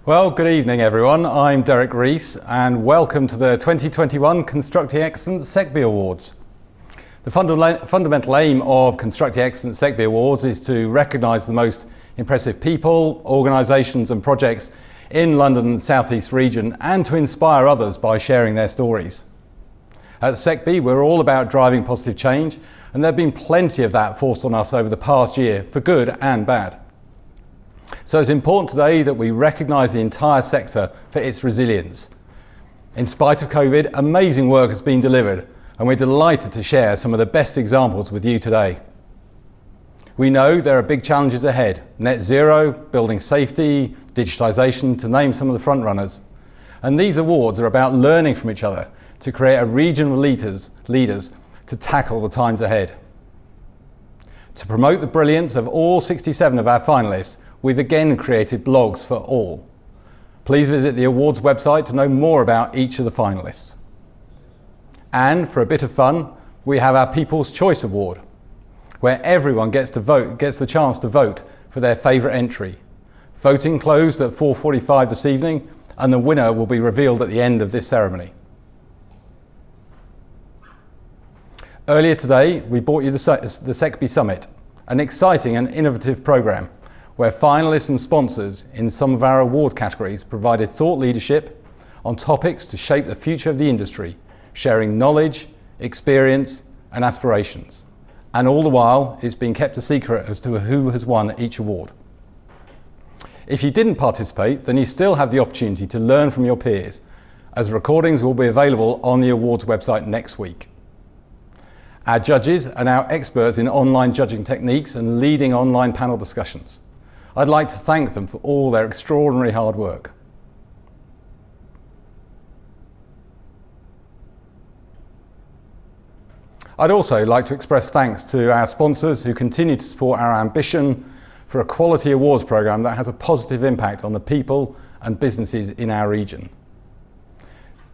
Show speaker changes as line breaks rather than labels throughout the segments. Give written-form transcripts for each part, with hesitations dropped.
Well, good evening everyone. I'm Derek Rees and welcome to the 2021 Constructing Excellence SECBE Awards. The fundamental aim of Constructing Excellence SECBE Awards is to recognise the most impressive people, organisations and projects in London and the South East region and to inspire others by sharing their stories. At SECBE we're all about driving positive change and there have been plenty of that forced on us over the past year for good and bad. So it's important today that we recognise the entire sector for its resilience. In spite of COVID, amazing work has been delivered and we're delighted to share some of the best examples with you today. We know there are big challenges ahead: net zero, building safety, digitisation, to name some of the front runners. And these awards are about learning from each other to create a region of leaders to tackle the times ahead. To promote the brilliance of all 67 of our finalists, we've again created blogs for all. Please visit the awards website to know more about each of the finalists. And for a bit of fun, we have our People's Choice Award, where everyone gets the chance to vote for their favourite entry. Voting closed at 4:45 this evening, and the winner will be revealed at the end of this ceremony. Earlier today, we brought you the SECBE Summit, an exciting and innovative programme where finalists and sponsors in some of our award categories provided thought leadership on topics to shape the future of the industry, sharing knowledge, experience and aspirations. And all the while, it's been kept a secret as to who has won each award. If you didn't participate, then you still have the opportunity to learn from your peers, as recordings will be available on the awards website next week. Our judges are now experts in online judging techniques and leading online panel discussions. I'd like to thank them for all their extraordinary hard work. I'd also like to express thanks to our sponsors who continue to support our ambition for a quality awards programme that has a positive impact on the people and businesses in our region.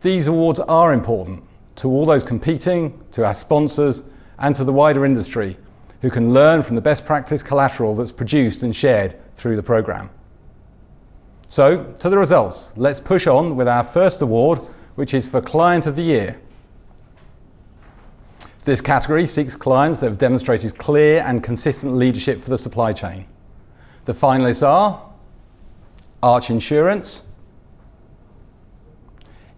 These awards are important to all those competing, to our sponsors and to the wider industry who can learn from the best practice collateral that's produced and shared through the programme. So, to the results. Let's push on with our first award, which is for Client of the Year. This category seeks clients that have demonstrated clear and consistent leadership for the supply chain. The finalists are Arch Insurance,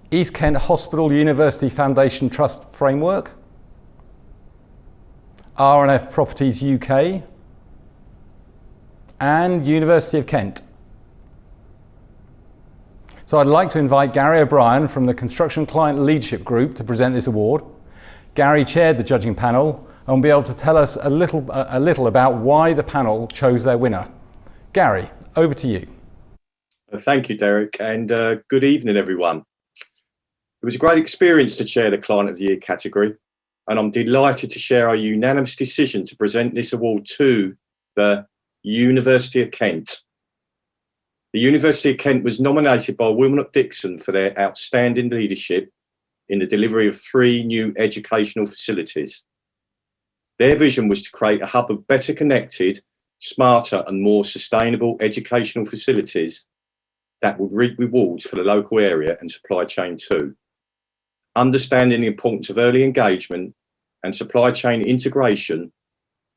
East Kent Hospital University Foundation Trust Framework, R&F Properties UK, and University of Kent. So I'd like to invite Gary O'Brien from the Construction Client Leadership Group to present this award. Gary chaired the judging panel and will be able to tell us a little about why the panel chose their winner. Gary, over to you.
Thank you, Derek, and good evening, everyone. It was a great experience to chair the Client of the Year category, and I'm delighted to share our unanimous decision to present this award to the University of Kent. The University of Kent was nominated by Wilmot Dixon for their outstanding leadership in the delivery of 3 new educational facilities. Their vision was to create a hub of better connected, smarter and more sustainable educational facilities that would reap rewards for the local area and supply chain too. Understanding the importance of early engagement and supply chain integration,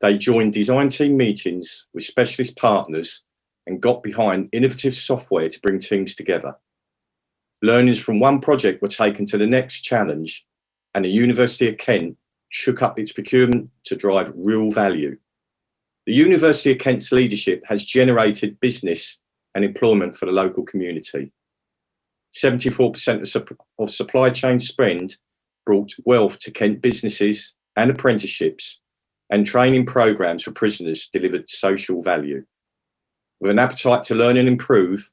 they joined design team meetings with specialist partners and got behind innovative software to bring teams together. Learnings from one project were taken to the next challenge, and the University of Kent shook up its procurement to drive real value. The University of Kent's leadership has generated business and employment for the local community. 74% of supply chain spend brought wealth to Kent businesses and apprenticeships, and training programs for prisoners delivered social value. With an appetite to learn and improve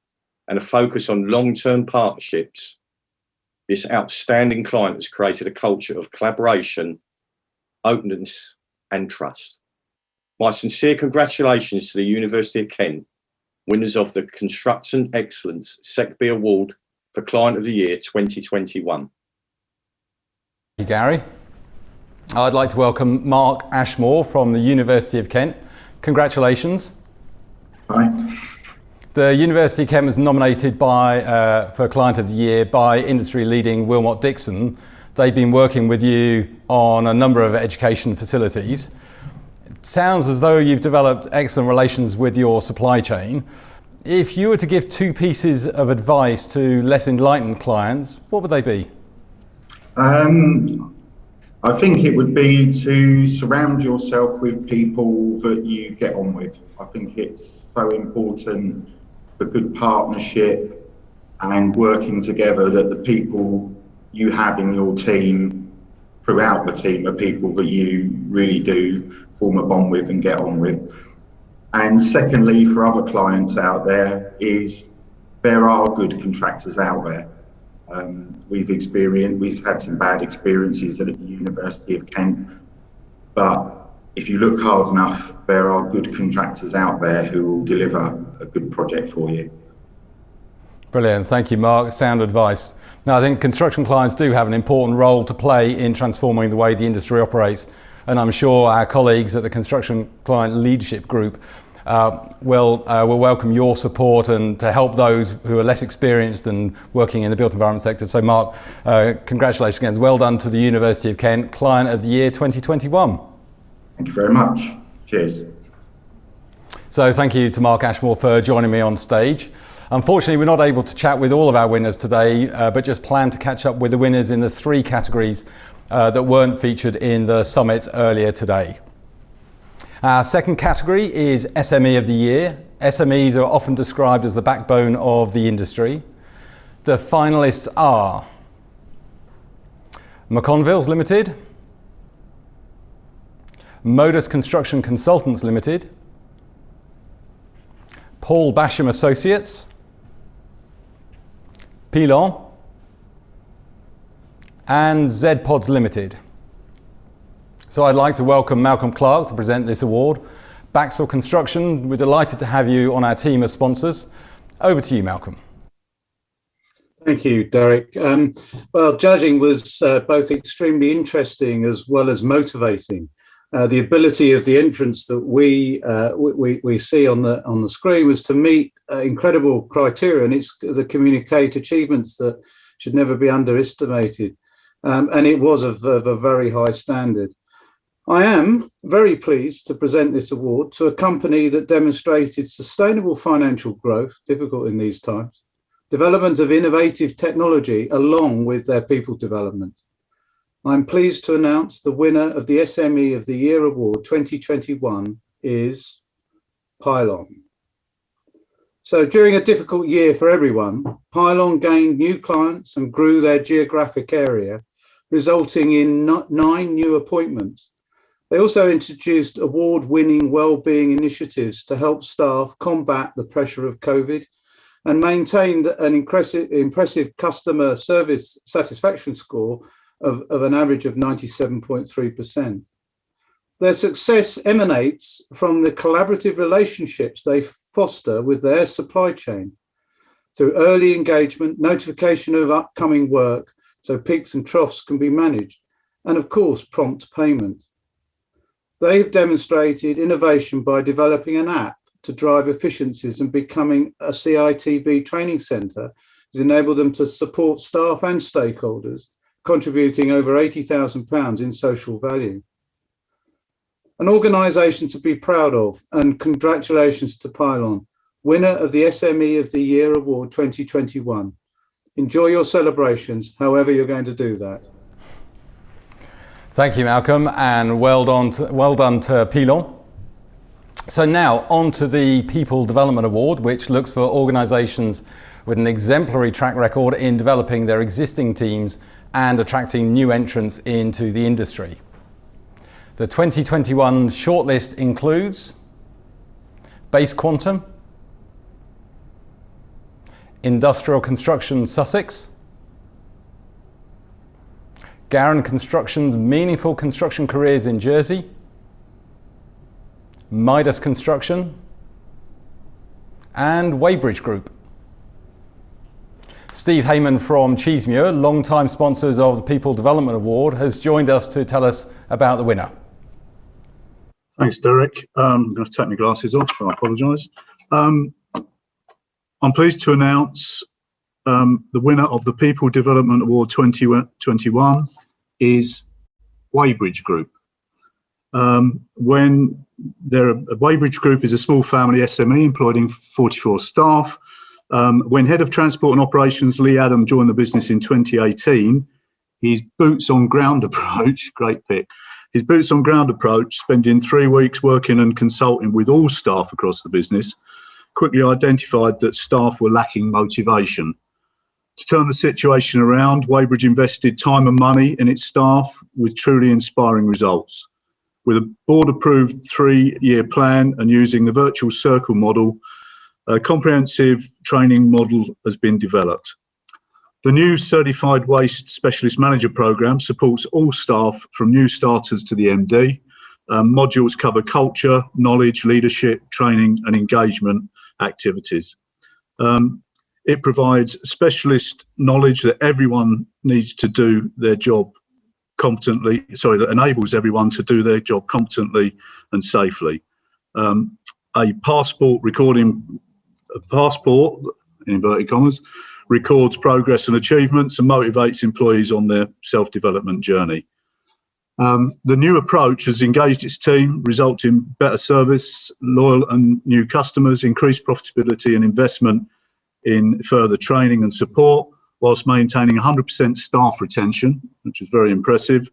and a focus on long-term partnerships, this outstanding client has created a culture of collaboration, openness and trust. My sincere congratulations to the University of Kent, winners of the Construction Excellence SECBE Award for Client of the Year 2021.
Thank you, Gary. I'd like to welcome Mark Ashmore from the University of Kent. Congratulations.
Hi.
The University of Kent was nominated for Client of the Year by industry-leading Wilmot Dixon. They've been working with you on a number of education facilities. It sounds as though you've developed excellent relations with your supply chain. If you were to give two pieces of advice to less enlightened clients, what would they be?
I think it would be to surround yourself with people that you get on with. I think it's so important for good partnership and working together that the people you have in your team, throughout the team, are people that you really do form a bond with and get on with. And secondly, for other clients out there, is there are good contractors out there. We've had some bad experiences at the University of Kent, but if you look hard enough, there are good contractors out there who will deliver a good project for you.
Brilliant, thank you, Mark. Sound advice. Now, I think construction clients do have an important role to play in transforming the way the industry operates, and I'm sure our colleagues at the Construction Client Leadership Group will welcome your support and to help those who are less experienced and working in the built environment sector. So Mark, congratulations again. Well done to the University of Kent Client of the Year 2021.
Thank you very much. Cheers.
So thank you to Mark Ashmore for joining me on stage. Unfortunately, we're not able to chat with all of our winners today, but just plan to catch up with the winners in the three categories that weren't featured in the summit earlier today. Our second category is SME of the Year. SMEs are often described as the backbone of the industry. The finalists are McConvilles Limited, Modus Construction Consultants Limited, Paul Basham Associates, Pilon, and ZPods Limited. So I'd like to welcome Malcolm Clark to present this award. Baxel Construction, we're delighted to have you on our team of sponsors. Over to you, Malcolm.
Thank you, Derek. Well, judging was both extremely interesting as well as motivating. The ability of the entrants that we see on the screen was to meet incredible criteria, and it's the communicate achievements that should never be underestimated. And it was of a very high standard. I am very pleased to present this award to a company that demonstrated sustainable financial growth, difficult in these times, development of innovative technology along with their people development. I'm pleased to announce the winner of the SME of the Year Award 2021 is Pilon. So during a difficult year for everyone, Pilon gained new clients and grew their geographic area, resulting in 9 new appointments. They also introduced award-winning wellbeing initiatives to help staff combat the pressure of COVID and maintained an impressive customer service satisfaction score of an average of 97.3%. Their success emanates from the collaborative relationships they foster with their supply chain through early engagement, notification of upcoming work so peaks and troughs can be managed, and of course, prompt payment. They've demonstrated innovation by developing an app to drive efficiencies, and becoming a CITB training centre has enabled them to support staff and stakeholders, contributing over £80,000 in social value. An organisation to be proud of, and congratulations to Pilon, winner of the SME of the Year Award 2021. Enjoy your celebrations, however you're going to do that.
Thank you, Malcolm, and well done to Pilon. So now on to the People Development Award, which looks for organisations with an exemplary track record in developing their existing teams and attracting new entrants into the industry. The 2021 shortlist includes Base Quantum, Industrial Construction Sussex, Garin Construction's Meaningful Construction Careers in Jersey, Midas Construction, and Weybridge Group. Steve Heyman from Cheesemuir, long-time sponsors of the People Development Award, has joined us to tell us about the winner.
Thanks, Derek. I'm going to take my glasses off, I apologise. I'm pleased to announce the winner of the People Development Award 2021 is Weybridge Group. Weybridge Group is a small family SME employing 44 staff. When Head of Transport and Operations Lee Adam joined the business in 2018, his boots on ground approach, great pick, his boots on ground approach, spending 3 weeks working and consulting with all staff across the business, quickly identified that staff were lacking motivation. To turn the situation around, Weybridge invested time and money in its staff with truly inspiring results. With a board-approved 3-year plan and using the virtual circle model, a comprehensive training model has been developed. The new Certified Waste Specialist Manager Programme supports all staff from new starters to the MD. Modules cover culture, knowledge, leadership, training and engagement activities. It provides specialist knowledge that everyone needs to do their job competently, that enables everyone to do their job competently and safely. A passport, in inverted commas, records progress and achievements and motivates employees on their self-development journey. The new approach has engaged its team, resulting in better service, loyal and new customers, increased profitability and investment in further training and support, whilst maintaining 100% staff retention, which is very impressive,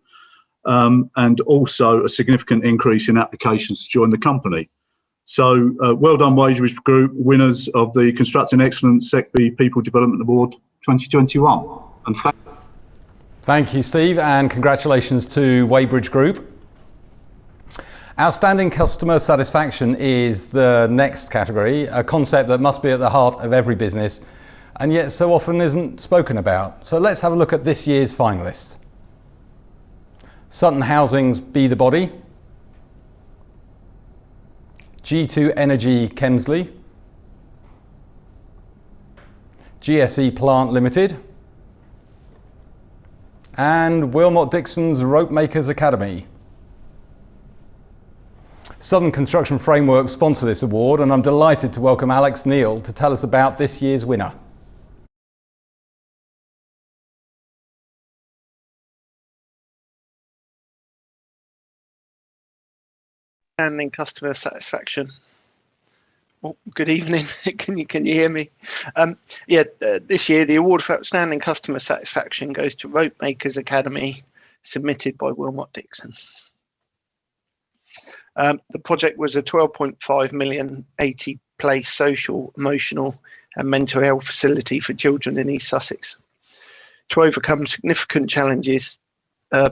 and also a significant increase in applications to join the company. So well done Weybridge Group, winners of the Constructing Excellence SECBE People Development Award 2021. And
thank you, Steve, and congratulations to Weybridge Group. Outstanding customer satisfaction is the next category, a concept that must be at the heart of every business and yet so often isn't spoken about. So let's have a look at this year's finalists. Sutton Housing's Be the Body, G2 Energy Kemsley, GSE Plant Limited, and Wilmot Dixon's Rope Makers Academy. Southern Construction Framework sponsor this award, and I'm delighted to welcome Alex Neal to tell us about this year's winner.
Outstanding customer satisfaction. Oh, good evening. Can you hear me? This year the award for outstanding customer satisfaction goes to Rope Makers Academy, submitted by Wilmot Dixon. The project was a 12.5 million 80-place social, emotional and mental health facility for children in East Sussex. To overcome significant challenges,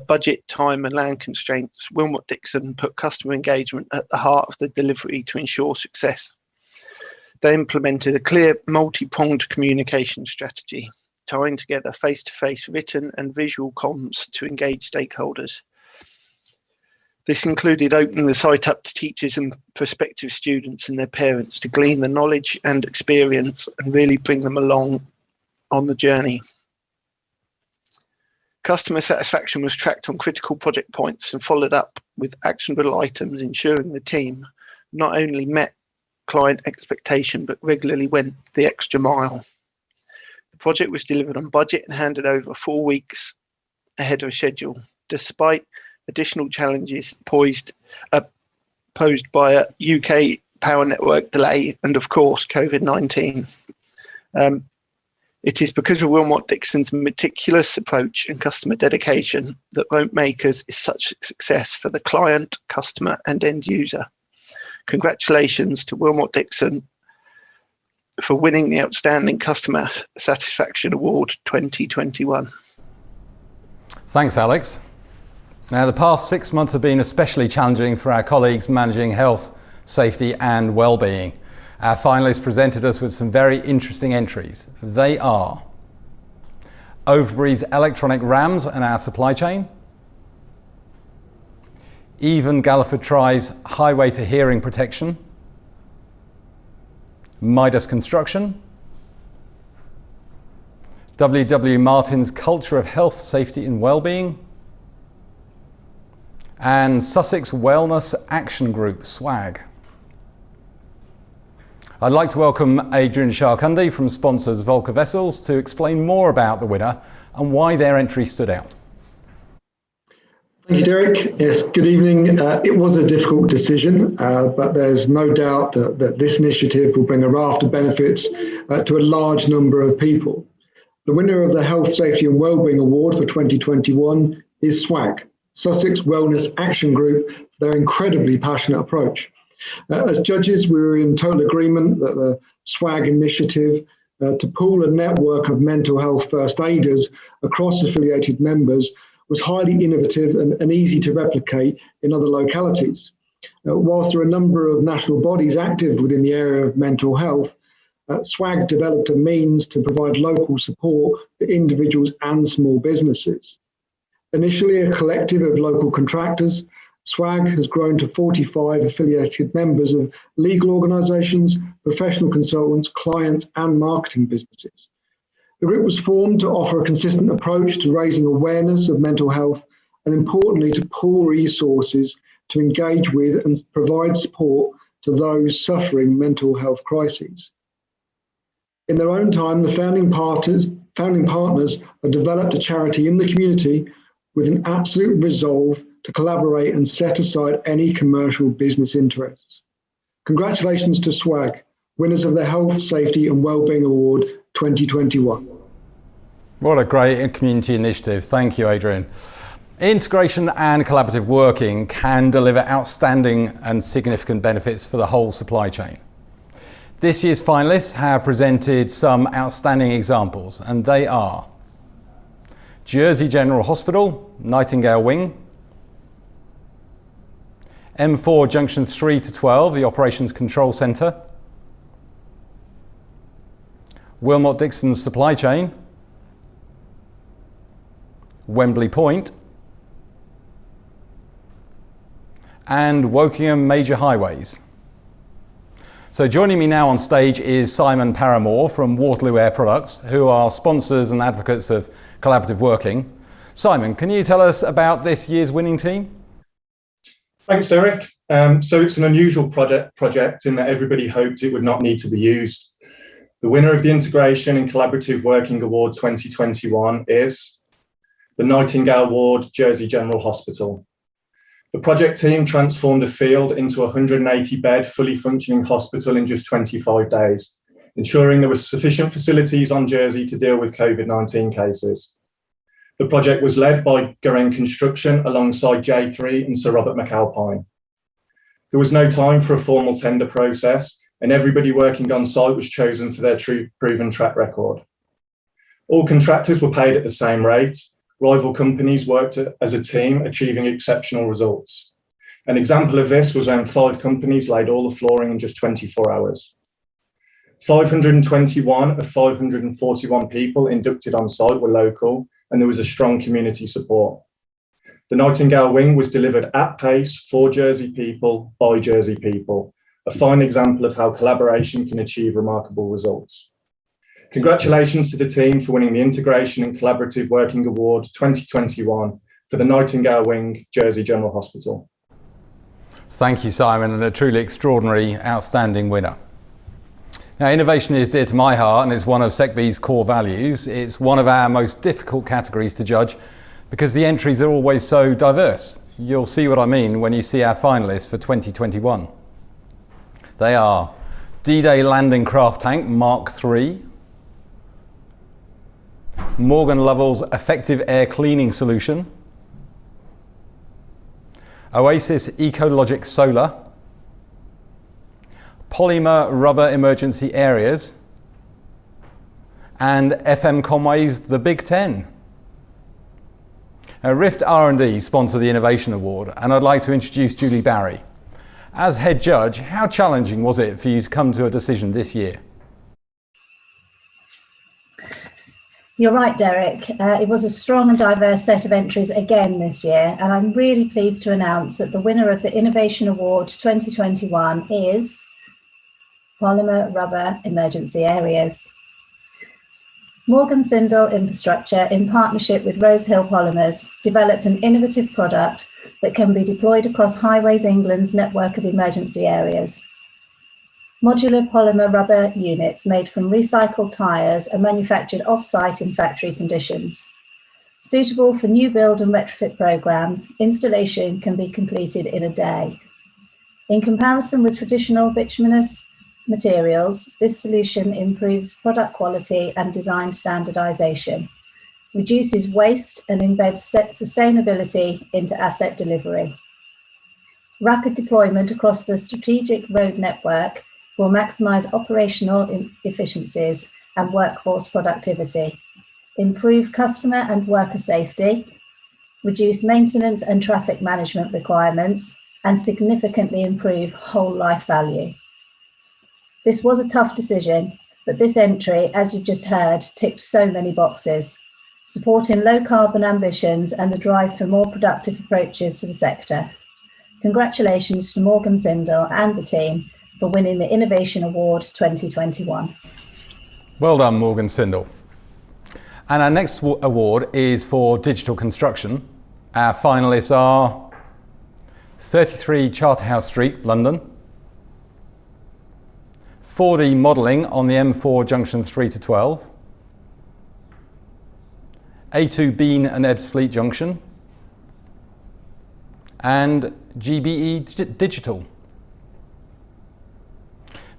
budget, time and land constraints, Wilmot Dixon put customer engagement at the heart of the delivery to ensure success. They implemented a clear multi-pronged communication strategy, tying together face-to-face written and visual comms to engage stakeholders. This included opening the site up to teachers and prospective students and their parents to glean the knowledge and experience and really bring them along on the journey. Customer satisfaction was tracked on critical project points and followed up with actionable items, ensuring the team not only met client expectation but regularly went the extra mile. The project was delivered on budget and handed over 4 weeks ahead of schedule, despite additional challenges posed by a UK power network delay and, of course, COVID-19. It is because of Wilmot Dixon's meticulous approach and customer dedication that Rope Makers is such a success for the client, customer and end user. Congratulations to Wilmot Dixon for winning the Outstanding Customer Satisfaction Award 2021.
Thanks, Alex. Now, the past 6 months have been especially challenging for our colleagues managing health, safety and well-being. Our finalists presented us with some very interesting entries. They are Overbury's electronic rams and our supply chain, Even Galliford Try's highway to hearing protection, Midas Construction, W.W. Martin's culture of health, safety and well-being, and Sussex Wellness Action Group, SWAG. I'd like to welcome Adrian Sharkundi from sponsors Volker Vessels to explain more about the winner and why their entry stood out.
Thank you, Derek. Yes, good evening. It was a difficult decision, but there's no doubt that this initiative will bring a raft of benefits to a large number of people. The winner of the Health, Safety and Wellbeing Award for 2021 is SWAG, Sussex Wellness Action Group, for their incredibly passionate approach. As judges, we were in total agreement that the SWAG initiative to pool a network of mental health first aiders across affiliated members was highly innovative and easy to replicate in other localities. Whilst there are a number of national bodies active within the area of mental health, SWAG developed a means to provide local support for individuals and small businesses. Initially a collective of local contractors, SWAG has grown to 45 affiliated members of legal organisations, professional consultants, clients and marketing businesses. The group was formed to offer a consistent approach to raising awareness of mental health and, importantly, to pool resources to engage with and provide support to those suffering mental health crises. In their own time, the founding partners have developed a charity in the community with an absolute resolve to collaborate and set aside any commercial business interests. Congratulations to SWAG, winners of the Health, Safety and Wellbeing Award 2021.
What a great community initiative. Thank you, Adrian. Integration and collaborative working can deliver outstanding and significant benefits for the whole supply chain. This year's finalists have presented some outstanding examples, and they are Jersey General Hospital, Nightingale Wing, M4 Junction 3 to 12, the Operations Control Centre, Wilmot Dixon's Supply Chain, Wembley Point, and Wokingham Major Highways. So joining me now on stage is Simon Paramore from Waterloo Air Products, who are sponsors and advocates of collaborative working. Simon, can you tell us about this year's winning team?
Thanks, Derek. So it's an unusual project in that everybody hoped it would not need to be used. The winner of the Integration and Collaborative Working Award 2021 is the Nightingale Ward, Jersey General Hospital. The project team transformed a field into a 180-bed, fully functioning hospital in just 25 days, ensuring there were sufficient facilities on Jersey to deal with COVID-19 cases. The project was led by Garen Construction alongside J3 and Sir Robert McAlpine. There was no time for a formal tender process, and everybody working on site was chosen for their proven track record. All contractors were paid at the same rate. Rival companies worked as a team, achieving exceptional results. An example of this was when 5 companies laid all the flooring in just 24 hours. 521 of 541 people inducted on site were local, and there was a strong community support. The Nightingale Wing was delivered at pace for Jersey people, by Jersey people, a fine example of how collaboration can achieve remarkable results. Congratulations to the team for winning the Integration and Collaborative Working Award 2021 for the Nightingale Wing, Jersey General Hospital.
Thank you, Simon, and a truly extraordinary, outstanding winner. Now, innovation is dear to my heart and is one of SECBE's core values. It's one of our most difficult categories to judge because the entries are always so diverse. You'll see what I mean when you see our finalists for 2021. They are D-Day Landing Craft Tank Mark III, Morgan Lovell's Effective Air Cleaning Solution, Oasis Ecologic Solar, Polymer Rubber Emergency Areas, and FM Conway's The Big Ten. Rift R&D sponsor the Innovation Award, and I'd like to introduce Julie Barry. As head judge, how challenging was it for you to come to a decision this year?
You're right, Derek. It was a strong and diverse set of entries again this year, and I'm really pleased to announce that the winner of the Innovation Award 2021 is Polymer Rubber Emergency Areas. Morgan Sindall Infrastructure, in partnership with Rose Hill Polymers, developed an innovative product that can be deployed across Highways England's network of emergency areas. Modular polymer rubber units made from recycled tyres are manufactured off-site in factory conditions. Suitable for new build and retrofit programs, installation can be completed in a day. In comparison with traditional bituminous materials, this solution improves product quality and design standardization, reduces waste and embeds sustainability into asset delivery. Rapid deployment across the strategic road network will maximize operational efficiencies and workforce productivity, improve customer and worker safety, reduce maintenance and traffic management requirements, and significantly improve whole life value. This was a tough decision, but this entry, as you've just heard, ticked so many boxes, supporting low carbon ambitions and the drive for more productive approaches to the sector. Congratulations to Morgan Sindel and the team for winning the Innovation Award 2021.
Well done, Morgan Sindel. And our next award is for digital construction. Our finalists are 33 Charterhouse Street, London, 4D modelling on the M4 junction 3 to 12, A2 Bean and Ebbsfleet junction, and GBE Digital.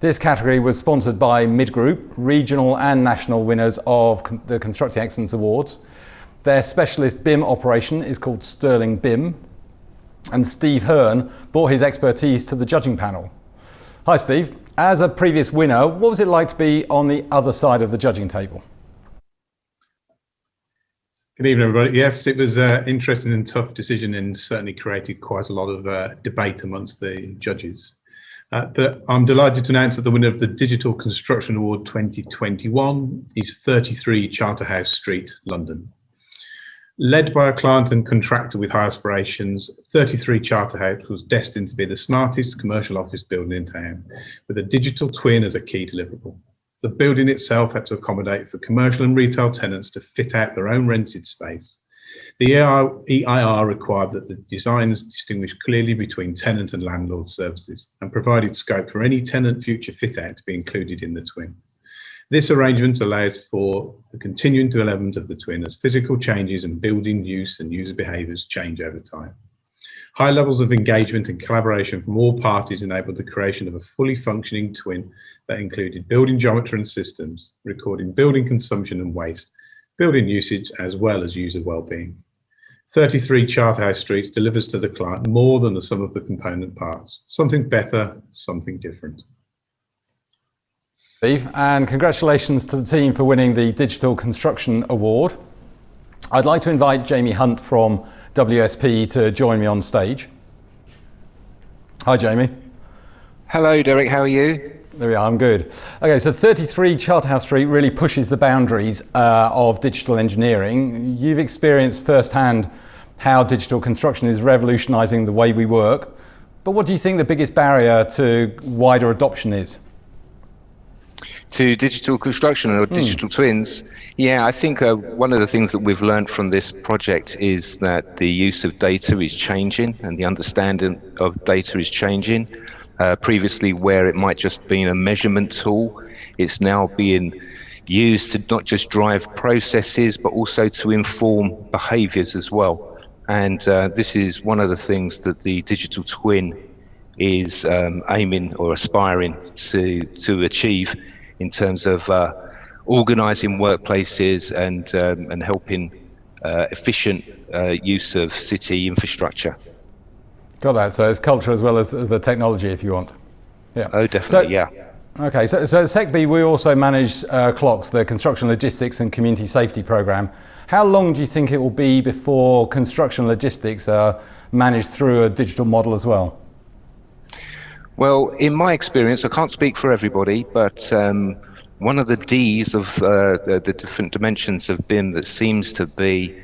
This category was sponsored by Midgroup, regional and national winners of the Constructing Excellence Awards. Their specialist BIM operation is called Sterling BIM, and Steve Hearn brought his expertise to the judging panel. Hi Steve, as a previous winner, what was it like to be on the other side of the judging table?
Good evening, everybody. Yes, it was an interesting and tough decision and certainly created quite a lot of debate amongst the judges. But I'm delighted to announce that the winner of the Digital Construction Award 2021 is 33 Charterhouse Street, London. Led by a client and contractor with high aspirations, 33 Charterhouse was destined to be the smartest commercial office building in town, with a digital twin as a key deliverable. The building itself had to accommodate for commercial and retail tenants to fit out their own rented space. The EIR required that the designs distinguish clearly between tenant and landlord services and provided scope for any tenant future fit out to be included in the twin. This arrangement allows for the continuing development of the twin as physical changes and building use and user behaviours change over time. High levels of engagement and collaboration from all parties enabled the creation of a fully functioning twin that included building geometry and systems, recording building consumption and waste, building usage, as well as user well-being. 33 Charterhouse Streets delivers to the client more than the sum of the component parts. Something better, something different.
Steve, and congratulations to the team for winning the Digital Construction Award. I'd like to invite Jamie Hunt from WSP to join me on stage. Hi, Jamie.
Hello, Derek. How are you?
There we are, I'm good. Okay, so 33 Charterhouse Street really pushes the boundaries of digital engineering. You've experienced firsthand how digital construction is revolutionising the way we work. But what do you think the biggest barrier to wider adoption is?
To digital construction or digital twins? Yeah, I think one of the things that we've learned from this project is that the use of data is changing and the understanding of data is changing. Previously, where it might just been a measurement tool, it's now being used to not just drive processes, but also to inform behaviours as well. And this is one of the things that the digital twin is aiming or aspiring to achieve in terms of organising workplaces and helping efficient use of city infrastructure.
Got that. So it's culture as well as the technology, if you want. Yeah.
Oh, definitely. Yeah.
Okay. So at SECBE, we also manage CLOCS, the Construction Logistics and Community Safety Programme. How long do you think it will be before construction logistics are managed through a digital model as well?
Well, in my experience, I can't speak for everybody, but one of the D's of the different dimensions of BIM that seems to be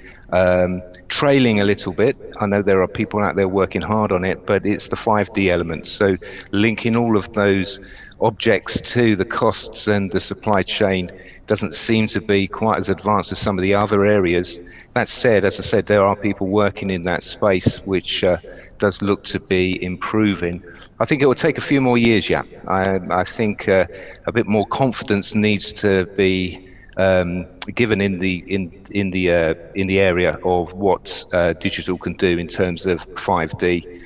trailing a little bit. I know there are people out there working hard on it, but it's the 5D elements. So linking all of those objects to the costs and the supply chain doesn't seem to be quite as advanced as some of the other areas. That said, as I said, there are people working in that space, which does look to be improving. I think it will take a few more years yet. I think a bit more confidence needs to be given in the area of what digital can do in terms of 5D.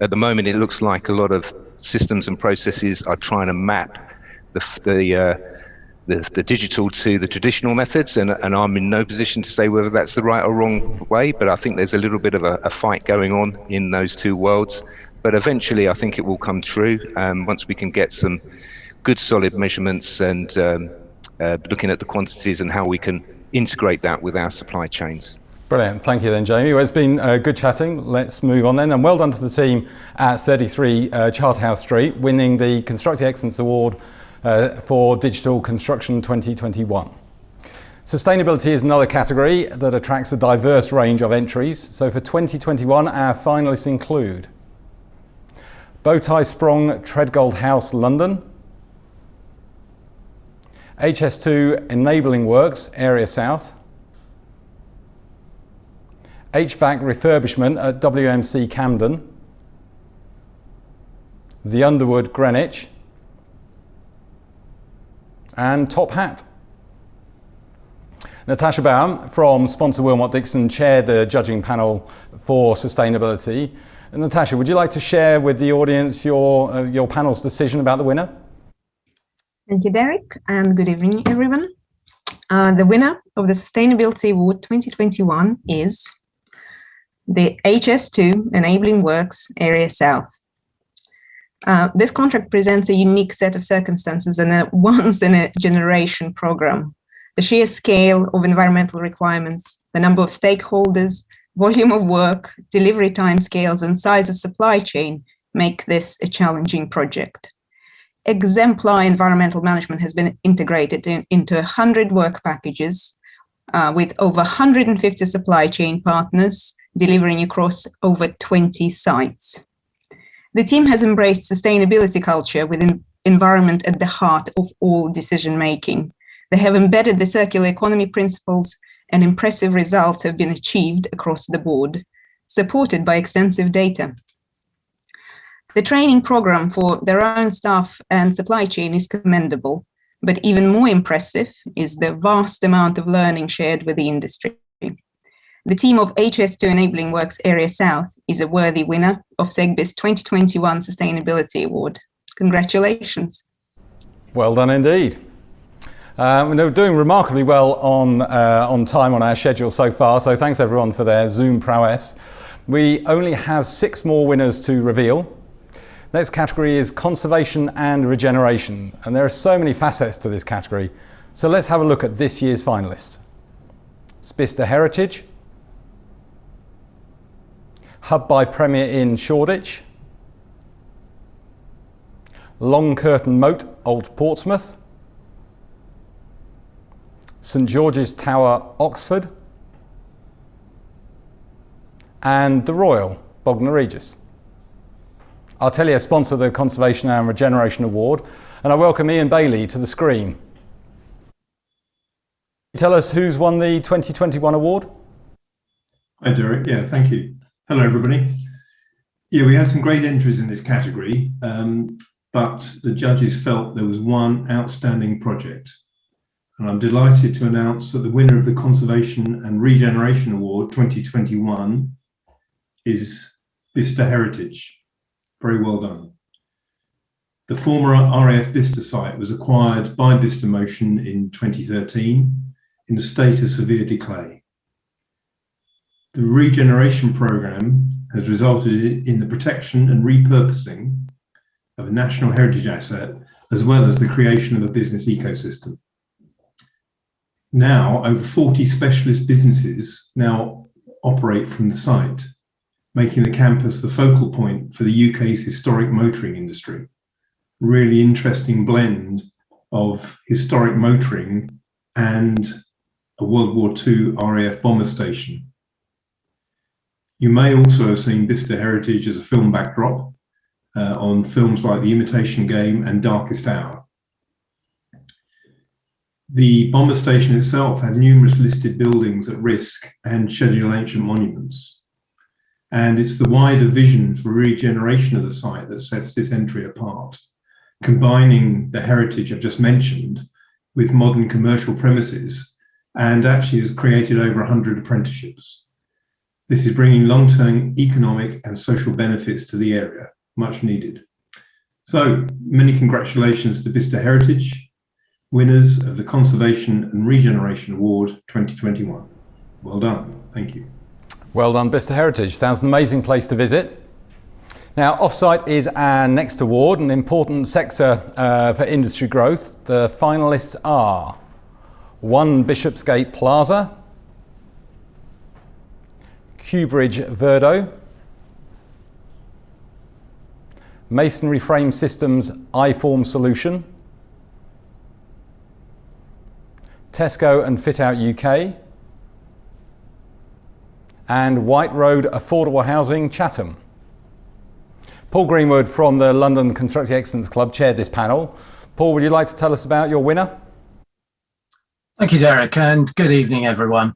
At the moment, it looks like a lot of systems and processes are trying to map the digital to the traditional methods, and I'm in no position to say whether that's the right or wrong way, but I think there's a little bit of a fight going on in those two worlds. But eventually I think it will come true once we can get some good solid measurements and looking at the quantities and how we can integrate that with our supply chains.
Brilliant. Thank you then, Jamie. Well, it's been good chatting. Let's move on then. And well done to the team at 33 Charterhouse Street, winning the Constructing Excellence Award for Digital Construction 2021. Sustainability is another category that attracts a diverse range of entries. So for 2021, our finalists include Bowtie Sprong Treadgold House, London, HS2 Enabling Works, Area South, HVAC Refurbishment at WMC Camden, The Underwood, Greenwich, and Top Hat. Natasha Baum from sponsor Wilmot Dixon chaired the judging panel for sustainability. And Natasha, would you like to share with the audience your panel's decision about the winner?
Thank you, Derek, and good evening, everyone. The winner of the Sustainability Award 2021 is the HS2 Enabling Works, Area South. This contract presents a unique set of circumstances and a once-in-a-generation program. The sheer scale of environmental requirements, the number of stakeholders, volume of work, delivery timescales, and size of supply chain make this a challenging project. Exemplar environmental management has been integrated into 100 work packages with over 150 supply chain partners delivering across over 20 sites. The team has embraced sustainability culture with environment at the heart of all decision making. They have embedded the circular economy principles, and impressive results have been achieved across the board, supported by extensive data. The training program for their own staff and supply chain is commendable, but even more impressive is the vast amount of learning shared with the industry. The team of HS2 Enabling Works Area South is a worthy winner of SECBE's 2021 Sustainability Award. Congratulations.
Well done indeed. They're doing remarkably well on time on our schedule so far, so thanks everyone for their Zoom prowess. We only have 6 more winners to reveal. Next category is conservation and regeneration, and there are so many facets to this category. So let's have a look at this year's finalists. Bicester Heritage, Hub by Premier Inn, Shoreditch, Long Curtain Moat, Old Portsmouth, St George's Tower, Oxford, and The Royal, Bognor Regis. I'll tell you a sponsor of the Conservation and Regeneration Award, and I welcome Ian Bailey to the screen. Tell us who's won the 2021 award?
Hi Derek, yeah, thank you. Hello everybody. Yeah, we had some great entries in this category, but the judges felt there was one outstanding project. And I'm delighted to announce that the winner of the Conservation and Regeneration Award 2021 is Bicester Heritage. Very well done. The former RAF Bicester site was acquired by Bicester Motion in 2013 in a state of severe decay. The regeneration programme has resulted in the protection and repurposing of a national heritage asset, as well as the creation of a business ecosystem. Now, over 40 specialist businesses now operate from the site, making the campus the focal point for the UK's historic motoring industry. Really interesting blend of historic motoring and a World War II RAF bomber station. You may also have seen Bicester Heritage as a film backdrop on films like The Imitation Game and Darkest Hour. The bomber station itself had numerous listed buildings at risk and scheduled ancient monuments. And it's the wider vision for regeneration of the site that sets this entry apart, combining the heritage I've just mentioned with modern commercial premises, and actually has created over 100 apprenticeships. This is bringing long-term economic and social benefits to the area, much needed. So many congratulations to Bicester Heritage, winners of the Conservation and Regeneration Award 2021. Well done, thank you.
Well done, Bicester Heritage. Sounds an amazing place to visit. Now, Offsite is our next award, an important sector for industry growth. The finalists are 1 Bishopsgate Plaza, Cubridge Verdo, Masonry Frame Systems I-Form Solution, Tesco and Fit Out UK, and White Road Affordable Housing Chatham. Paul Greenwood from the London Constructing Excellence Club chaired this panel. Paul, would you like to tell us about your winner?
Thank you, Derek, and good evening, everyone.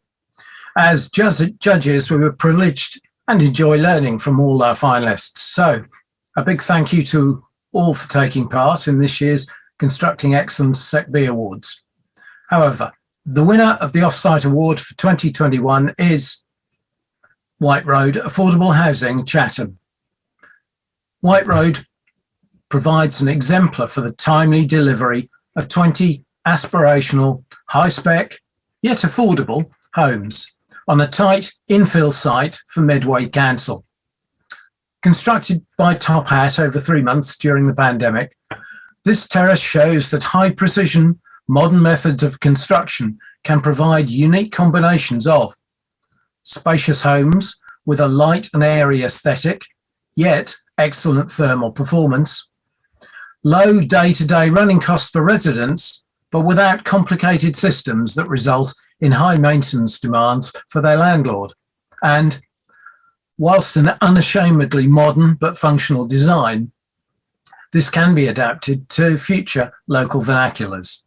As judges, we were privileged and enjoy learning from all our finalists. So a big thank you to all for taking part in this year's Constructing Excellence SECBE Awards. However, the winner of the Offsite Award for 2021 is White Road Affordable Housing Chatham. White Road provides an exemplar for the timely delivery of 20 aspirational, high-spec, yet affordable homes on a tight infill site for Medway Council. Constructed by Top Hat over 3 months during the pandemic, this terrace shows that high-precision, modern methods of construction can provide unique combinations of spacious homes with a light and airy aesthetic, yet excellent thermal performance, low day-to-day running costs for residents, but without complicated systems that result in high maintenance demands for their landlord, and whilst an unashamedly modern but functional design, this can be adapted to future local vernaculars.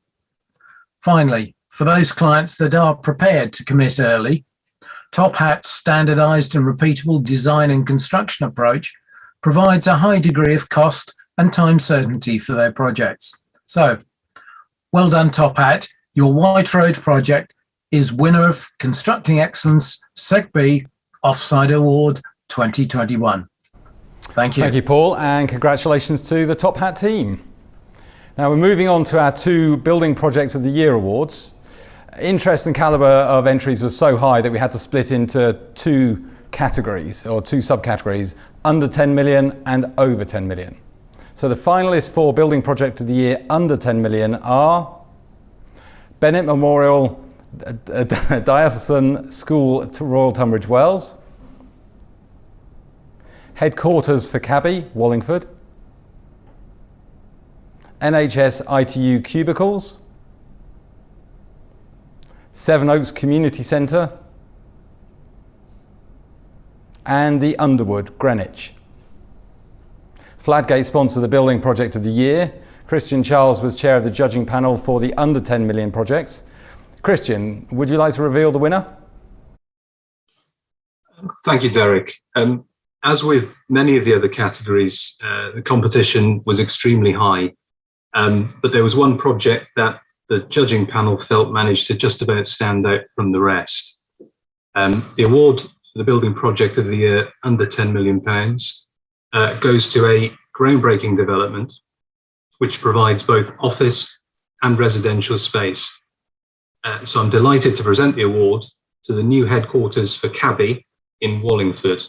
Finally, for those clients that are prepared to commit early, Top Hat's standardized and repeatable design and construction approach provides a high degree of cost and time certainty for their projects. So, well done, Top Hat. Your White Road project is winner of Constructing Excellence SECBE Offsite Award 2021. Thank you.
Thank you, Paul, and congratulations to the Top Hat team. Now we're moving on to our 2 Building Project of the Year awards. Interest and calibre of entries was so high that we had to split into 2 categories, or 2 subcategories, under 10 million and over 10 million. So the finalists for Building Project of the Year under 10 million are Bennett Memorial Diocesan School to Royal Tunbridge Wells, Headquarters for CABI, Wallingford, NHS ITU Cubicles, Sevenoaks Community Centre, and the Underwood, Greenwich. Fladgate sponsored the Building Project of the Year. Christian Charles was chair of the judging panel for the under 10 million projects. Christian, would you like to reveal the winner?
Thank you, Derek. As with many of the other categories, the competition was extremely high, but there was one project that the judging panel felt managed to just about stand out from the rest. The award for the Building Project of the Year under £10 million goes to a groundbreaking development which provides both office and residential space. So I'm delighted to present the award to the new headquarters for CABI in Wallingford.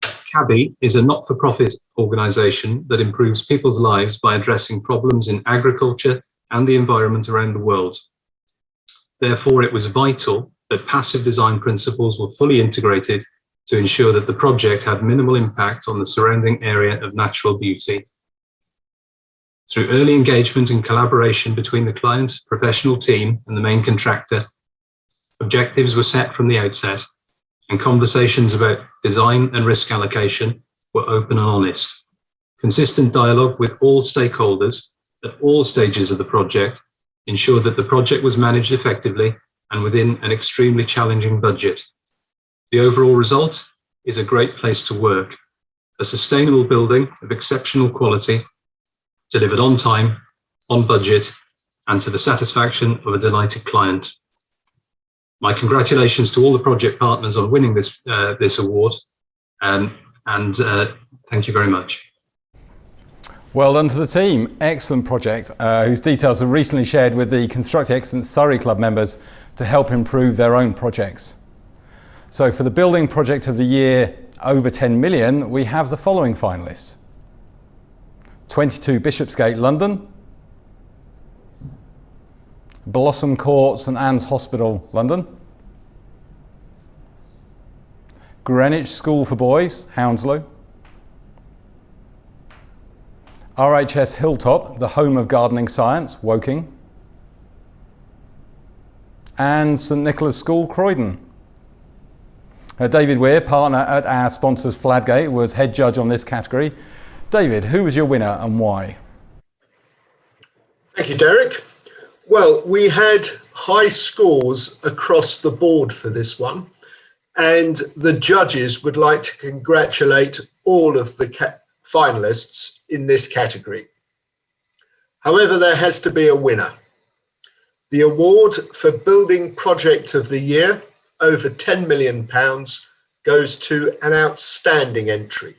CABI is a not-for-profit organisation that improves people's lives by addressing problems in agriculture and the environment around the world. Therefore, it was vital that passive design principles were fully integrated to ensure that the project had minimal impact on the surrounding area of natural beauty. Through early engagement and collaboration between the client, professional team, and the main contractor, objectives were set from the outset, and conversations about design and risk allocation were open and honest. Consistent dialogue with all stakeholders at all stages of the project ensured that the project was managed effectively and within an extremely challenging budget. The overall result is a great place to work, a sustainable building of exceptional quality, delivered on time, on budget, and to the satisfaction of a delighted client. My congratulations to all the project partners on winning this award, and thank you very much.
Well done to the team. Excellent project, whose details were recently shared with the Constructing Excellence Surrey Club members to help improve their own projects. So for the Building Project of the Year over 10 million, we have the following finalists. 22 Bishopsgate, London. Blossom Court, St Anne's Hospital, London. Greenwich School for Boys, Hounslow. RHS Hilltop, the home of gardening science, Woking. And St Nicholas School, Croydon. David Weir, partner at our sponsors Fladgate, was head judge on this category. David, who was your winner and why?
Thank you, Derek. Well, we had high scores across the board for this one, and the judges would like to congratulate all of the finalists in this category. However, there has to be a winner. The award for Building Project of the Year, over £10 million, goes to an outstanding entry.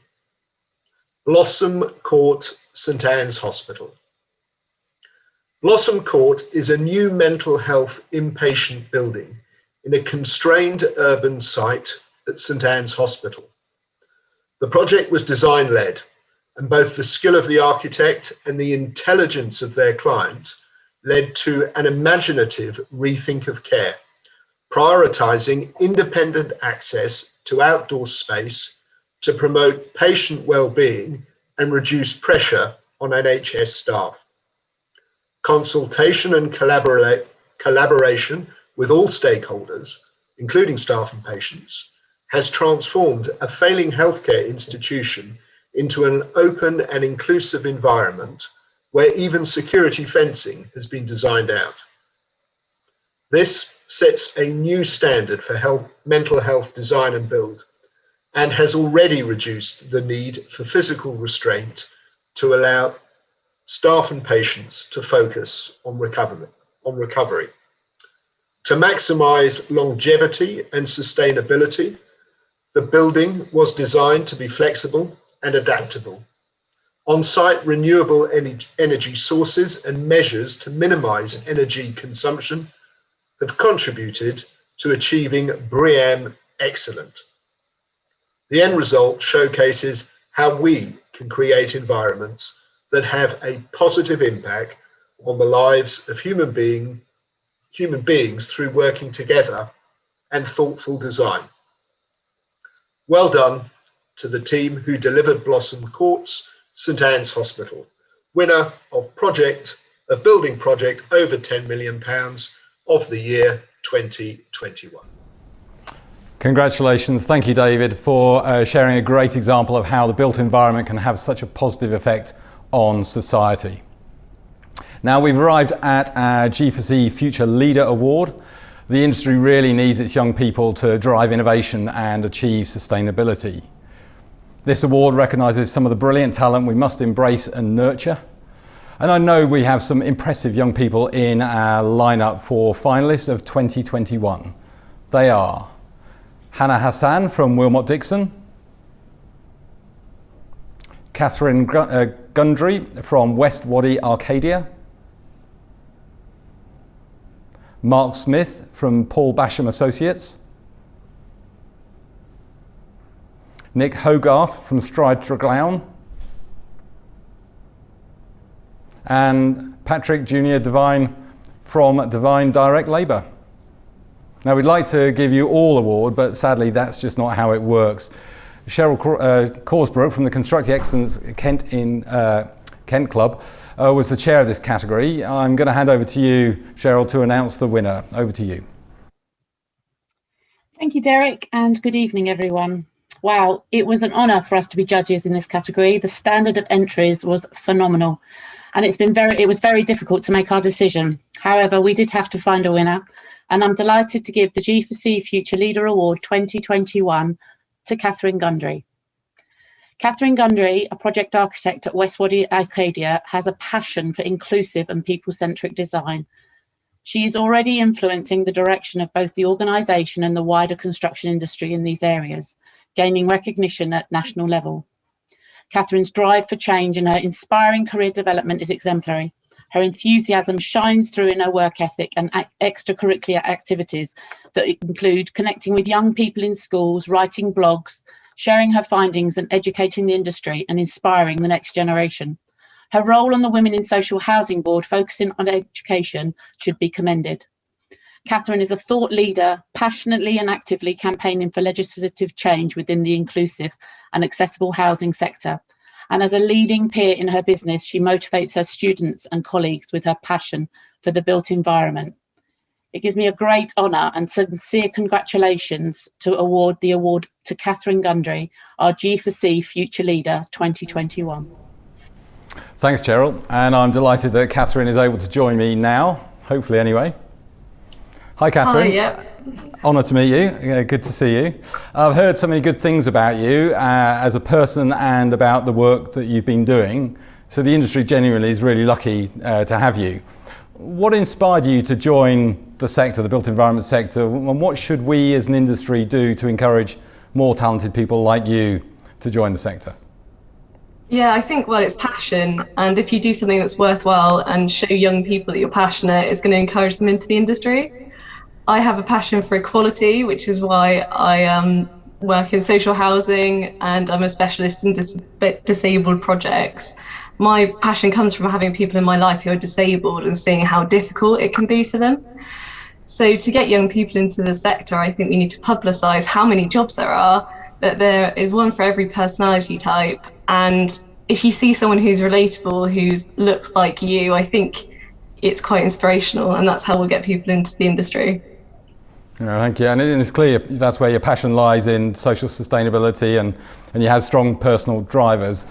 Blossom Court, St Anne's Hospital. Blossom Court is a new mental health inpatient building in a constrained urban site at St Anne's Hospital. The project was design-led, and both the skill of the architect and the intelligence of their client led to an imaginative rethink of care, prioritising independent access to outdoor space to promote patient well-being and reduce pressure on NHS staff. Consultation and collaboration with all stakeholders, including staff and patients, has transformed a failing healthcare institution into an open and inclusive environment where even security fencing has been designed out. This sets a new standard for mental health design and build, and has already reduced the need for physical restraint to allow staff and patients to focus on recovery. To maximise longevity and sustainability, the building was designed to be flexible and adaptable. On-site renewable energy sources and measures to minimise energy consumption have contributed to achieving BREEAM Excellent. The end result showcases how we can create environments that have a positive impact on the lives of human beings through working together and thoughtful design. Well done to the team who delivered Blossom Court's St Anne's Hospital, winner of Building Project over £10 million of the year 2021.
Congratulations. Thank you, David, for sharing a great example of how the built environment can have such a positive effect on society. Now we've arrived at our G4C Future Leader Award. The industry really needs its young people to drive innovation and achieve sustainability. This award recognises some of the brilliant talent we must embrace and nurture. And I know we have some impressive young people in our lineup for finalists of 2021. They are Hannah Hassan from Wilmot Dixon, Catherine Gundry from West Wadi Arcadia, Mark Smith from Paul Basham Associates, Nick Hogarth from Stride Draglown, and Patrick Junior Devine from Devine Direct Labour. Now we'd like to give you all award, but sadly that's just not how it works. Cheryl Corsbrook from the Constructing Excellence Kent Club was the chair of this category. I'm going to hand over to you, Cheryl, to announce the winner. Over to you.
Thank you, Derek, and good evening, everyone. Wow, it was an honour for us to be judges in this category. The standard of entries was phenomenal. and it was very difficult to make our decision. However, we did have to find a winner, and I'm delighted to give the G4C Future Leader Award 2021 to Catherine Gundry. Catherine Gundry, a project architect at Westwady Arcadia, has a passion for inclusive and people-centric design. She is already influencing the direction of both the organisation and the wider construction industry in these areas, gaining recognition at national level. Catherine's drive for change and her inspiring career development is exemplary. Her enthusiasm shines through in her work ethic and extracurricular activities that include connecting with young people in schools, writing blogs, sharing her findings and educating the industry and inspiring the next generation. Her role on the Women in Social Housing Board, focusing on education, should be commended. Catherine is a thought leader, passionately and actively campaigning for legislative change within the inclusive and accessible housing sector. And as a leading peer in her business, she motivates her students and colleagues with her passion for the built environment. It gives me a great honour and sincere congratulations to award the award to Catherine Gundry, our G4C Future Leader 2021.
Thanks, Cheryl. And I'm delighted that Catherine is able to join me now, hopefully anyway. Hi, Catherine.
Hi, yeah.
Honour to meet you. Good to see you. I've heard so many good things about you as a person and about the work that you've been doing. So the industry genuinely is really lucky to have you. What inspired you to join the sector, the built environment sector, and what should we as an industry do to encourage more talented people like you to join the sector?
Yeah, I think, well, it's passion. And if you do something that's worthwhile and show young people that you're passionate, it's going to encourage them into the industry. I have a passion for equality, which is why I work in social housing, and I'm a specialist in disabled projects. My passion comes from having people in my life who are disabled and seeing how difficult it can be for them. So to get young people into the sector, I think we need to publicise how many jobs there are, that there is one for every personality type. And if you see someone who's relatable, who looks like you, I think it's quite inspirational, and that's how we'll get people into the industry.
Yeah, thank you. And it's clear that's where your passion lies, in social sustainability, and you have strong personal drivers.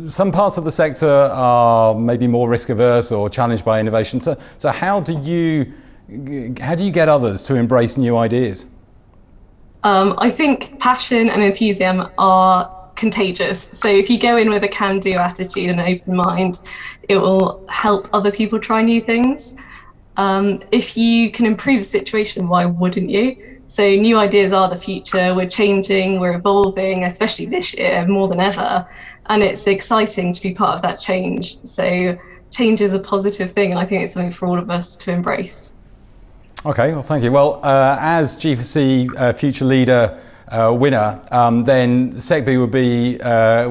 Some parts of the sector are maybe more risk averse or challenged by innovation. So how do you get others to embrace new ideas?
I think passion and enthusiasm are contagious. So if you go in with a can-do attitude and an open mind, it will help other people try new things. If you can improve a situation, why wouldn't you? So new ideas are the future. We're changing, we're evolving, especially this year more than ever. And it's exciting to be part of that change. So change is a positive thing, and I think it's something for all of us to embrace.
Okay, well, thank you. Well, as G4C Future Leader winner, then SECBE would be,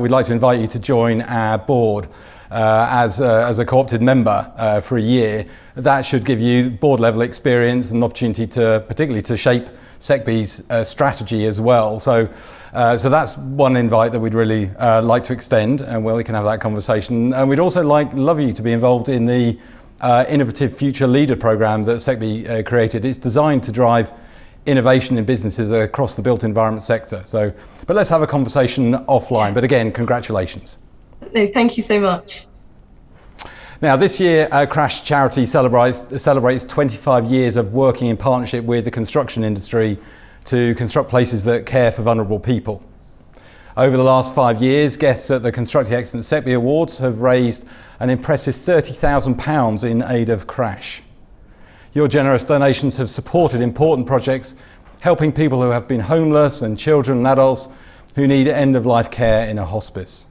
we'd like to invite you to join our board as a co-opted member for a year. That should give you board level experience and opportunity to, particularly to shape SECBE's strategy as well. So that's one invite that we'd really like to extend, and we can have that conversation. And we'd also love you to be involved in the innovative Future Leader program that SECBE created. It's designed to drive innovation in businesses across the built environment sector. But let's have a conversation offline. But again, congratulations.
No, thank you so much.
Now, this year, Crash Charity celebrates 25 years of working in partnership with the construction industry to construct places that care for vulnerable people. Over the last 5 years, guests at the Constructing Excellence SECBE Awards have raised an impressive £30,000 in aid of Crash. Your generous donations have supported important projects, helping people who have been homeless and children and adults who need end-of-life care in a hospice.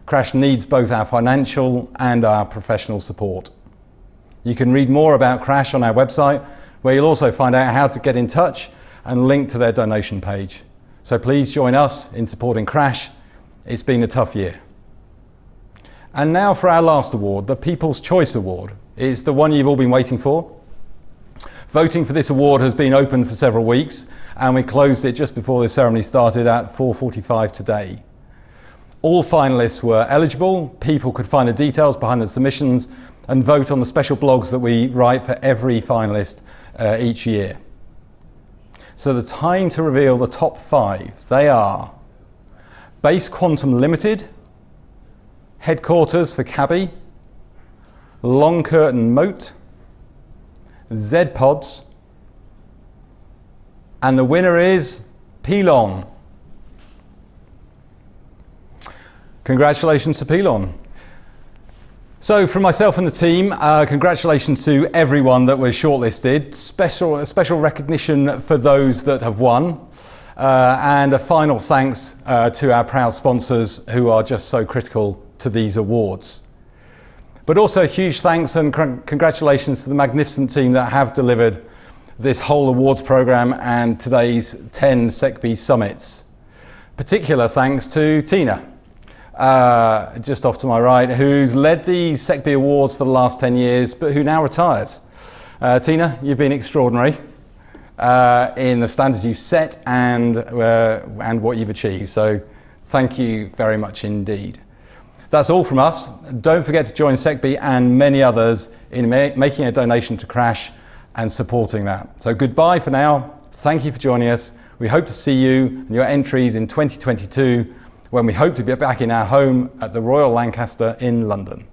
Crash needs both our financial and our professional support. You can read more about Crash on our website, where you'll also find out how to get in touch and link to their donation page. So please join us in supporting Crash. It's been a tough year. And now for our last award, the People's Choice Award. It's the one you've all been waiting for. Voting for this award has been open for several weeks, and we closed it just before the ceremony started at 4:45 today. All finalists were eligible. People could find the details behind the submissions and vote on the special blogs that we write for every finalist each year. So the time to reveal the top 5, they are Base Quantum Limited, Headquarters for Cabby, Long Curtain Moat, Z-Pods, and the winner is Pelon. Congratulations to Pelon. So from myself and the team, congratulations to everyone that was shortlisted. Special recognition for those that have won. And a final thanks to our proud sponsors who are just so critical to these awards. But also a huge thanks and congratulations to the magnificent team that have delivered this whole awards programme and today's 10 SECBE summits. Particular thanks to Tina, just off to my right, who's led these SECBE awards for the last 10 years, but who now retires. Tina, you've been extraordinary in the standards you've set and what you've achieved. So thank you very much indeed. That's all from us. Don't forget to join SECBE and many others in making a donation to Crash and supporting that. So goodbye for now. Thank you for joining us. We hope to see you and your entries in 2022 when we hope to be back in our home at the Royal Lancaster in London.